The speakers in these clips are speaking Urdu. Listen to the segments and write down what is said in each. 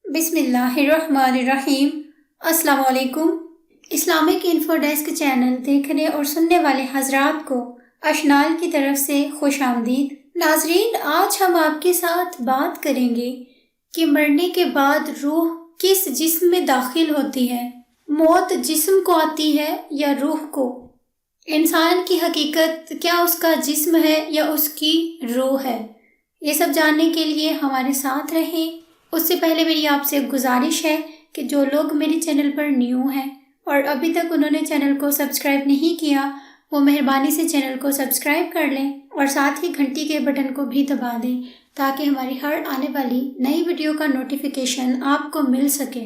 بسم اللہ الرحمن الرحیم۔ السلام علیکم۔ اسلامک انفو ڈیسک چینل دیکھنے اور سننے والے حضرات کو اشنال کی طرف سے خوش آمدید۔ ناظرین، آج ہم آپ کے ساتھ بات کریں گے کہ مرنے کے بعد روح کس جسم میں داخل ہوتی ہے۔ موت جسم کو آتی ہے یا روح کو؟ انسان کی حقیقت کیا اس کا جسم ہے یا اس کی روح ہے؟ یہ سب جاننے کے لیے ہمارے ساتھ رہیں۔ اس سے پہلے میری آپ سے گزارش ہے کہ جو لوگ میرے چینل پر نیو ہیں اور ابھی تک انہوں نے چینل کو سبسکرائب نہیں کیا، وہ مہربانی سے چینل کو سبسکرائب کر لیں اور ساتھ ہی گھنٹی کے بٹن کو بھی دبا دیں تاکہ ہماری ہر آنے والی نئی ویڈیو کا نوٹیفیکیشن آپ کو مل سکے۔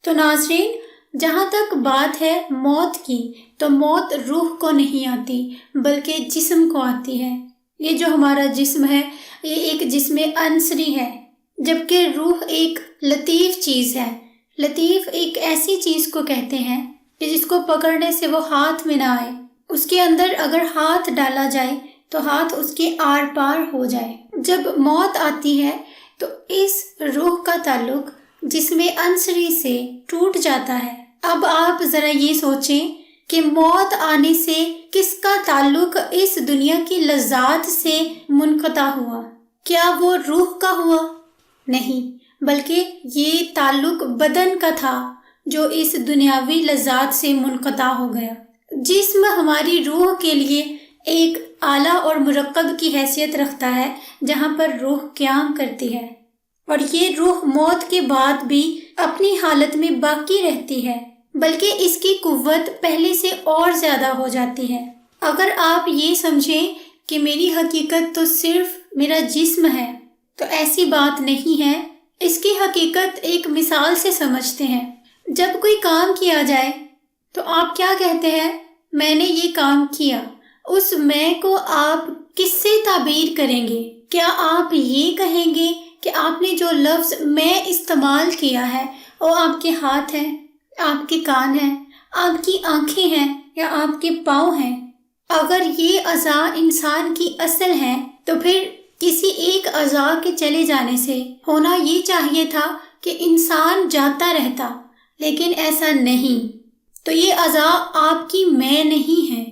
تو ناظرین، جہاں تک بات ہے موت کی، تو موت روح کو نہیں آتی بلکہ جسم کو آتی ہے۔ یہ جو ہمارا جسم ہے یہ ایک جسم عنصری ہے، جبکہ روح ایک لطیف چیز ہے۔ لطیف ایک ایسی چیز کو کہتے ہیں کہ جس کو پکڑنے سے وہ ہاتھ میں نہ آئے، اس کے اندر اگر ہاتھ ڈالا جائے تو ہاتھ اس کے آر پار ہو جائے۔ جب موت آتی ہے تو اس روح کا تعلق جسم عنصری سے ٹوٹ جاتا ہے۔ اب آپ ذرا یہ سوچیں کہ موت آنے سے کس کا تعلق اس دنیا کی لذات سے منقطع ہوا؟ کیا وہ روح کا ہوا؟ نہیں، بلکہ یہ تعلق بدن کا تھا جو اس دنیاوی لذات سے منقطع ہو گیا۔ جسم ہماری روح کے لیے ایک اعلیٰ اور مرکب کی حیثیت رکھتا ہے جہاں پر روح قیام کرتی ہے، اور یہ روح موت کے بعد بھی اپنی حالت میں باقی رہتی ہے، بلکہ اس کی قوت پہلے سے اور زیادہ ہو جاتی ہے۔ اگر آپ یہ سمجھیں کہ میری حقیقت تو صرف میرا جسم ہے، تو ایسی بات نہیں ہے۔ اس کی حقیقت ایک مثال سے سمجھتے ہیں۔ جب کوئی کام کیا جائے تو آپ کیا کہتے ہیں؟ میں نے یہ کام کیا۔ اس میں کو آپ کس سے تعبیر کریں گے؟ کیا آپ یہ کہیں گے کہ آپ نے جو لفظ میں استعمال کیا ہے وہ آپ کے ہاتھ ہیں، آپ کے کان ہیں، آپ کی آنکھیں ہیں یا آپ کے پاؤں ہیں؟ اگر یہ اعضاء انسان کی اصل ہیں تو پھر کسی ایک اعضاء کے چلے جانے سے ہونا یہ چاہیے تھا کہ انسان جاتا رہتا، لیکن ایسا نہیں۔ تو یہ اعضاء آپ کی میں نہیں ہیں،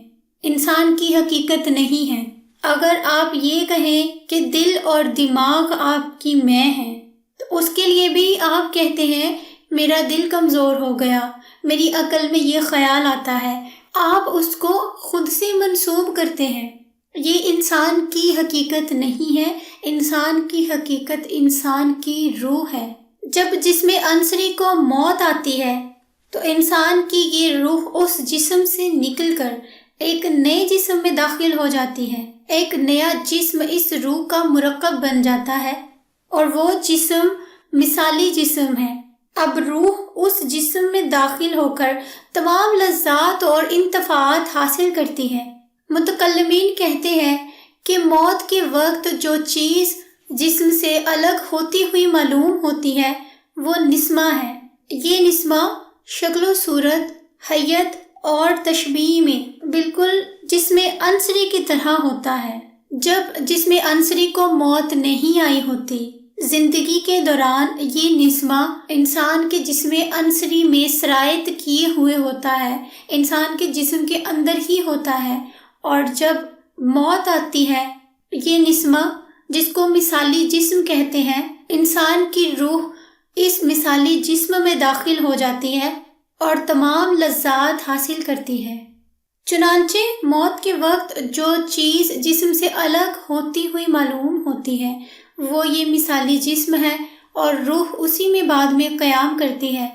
انسان کی حقیقت نہیں ہے۔ اگر آپ یہ کہیں کہ دل اور دماغ آپ کی میں ہیں تو اس کے لیے بھی آپ کہتے ہیں میرا دل کمزور ہو گیا، میری عقل میں یہ خیال آتا ہے۔ آپ اس کو خود سے منسوب کرتے ہیں۔ یہ انسان کی حقیقت نہیں ہے، انسان کی حقیقت انسان کی روح ہے۔ جب جسم عنصری کو موت آتی ہے تو انسان کی یہ روح اس جسم سے نکل کر ایک نئے جسم میں داخل ہو جاتی ہے۔ ایک نیا جسم اس روح کا مرکب بن جاتا ہے اور وہ جسم مثالی جسم ہے۔ اب روح اس جسم میں داخل ہو کر تمام لذات اور انتفاعات حاصل کرتی ہے۔ متکلمین کہتے ہیں کہ موت کے وقت جو چیز جسم سے الگ ہوتی ہوئی معلوم ہوتی ہے وہ نسمہ ہے۔ یہ نسمہ شکل و صورت، حیت اور تشبیہ میں بالکل جسم عنصری کی طرح ہوتا ہے۔ جب جسم عنصری کو موت نہیں آئی ہوتی، زندگی کے دوران یہ نسمہ انسان کے جسم عنصری میں سرایت کیے ہوئے ہوتا ہے، انسان کے جسم کے اندر ہی ہوتا ہے، اور جب موت آتی ہے یہ نسمہ جس کو مثالی جسم کہتے ہیں، انسان کی روح اس مثالی جسم میں داخل ہو جاتی ہے اور تمام لذات حاصل کرتی ہے۔ چنانچہ موت کے وقت جو چیز جسم سے الگ ہوتی ہوئی معلوم ہوتی ہے وہ یہ مثالی جسم ہے اور روح اسی میں بعد میں قیام کرتی ہے۔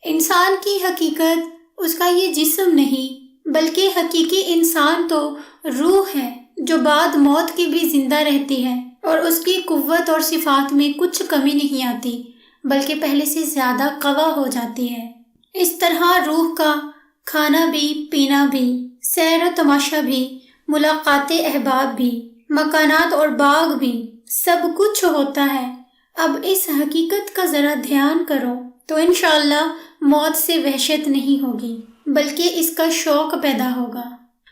انسان کی حقیقت اس کا یہ جسم نہیں بلکہ حقیقی انسان تو روح ہے جو بعد موت کے بھی زندہ رہتی ہے، اور اس کی قوت اور صفات میں کچھ کمی نہیں آتی بلکہ پہلے سے زیادہ قوی ہو جاتی ہے۔ اس طرح روح کا کھانا بھی، پینا بھی، سیر و تماشا بھی، ملاقات احباب بھی، مکانات اور باغ بھی، سب کچھ ہوتا ہے۔ اب اس حقیقت کا ذرا دھیان کرو تو انشاءاللہ موت سے وحشت نہیں ہوگی بلکہ اس کا شوق پیدا ہوگا۔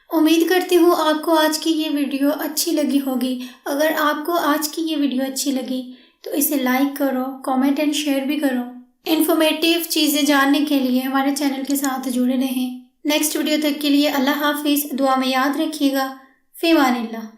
امید کرتی ہوں آپ کو آج کی یہ ویڈیو اچھی لگی ہوگی۔ اگر آپ کو آج کی یہ ویڈیو اچھی لگی تو اسے لائک کرو، کامنٹ اینڈ شیئر بھی کرو۔ انفارمیٹیو چیزیں جاننے کے لیے ہمارے چینل کے ساتھ جڑے رہیں۔ نیکسٹ ویڈیو تک کے لیے اللہ حافظ، دعا میں یاد رکھیے گا۔ فی امان اللہ۔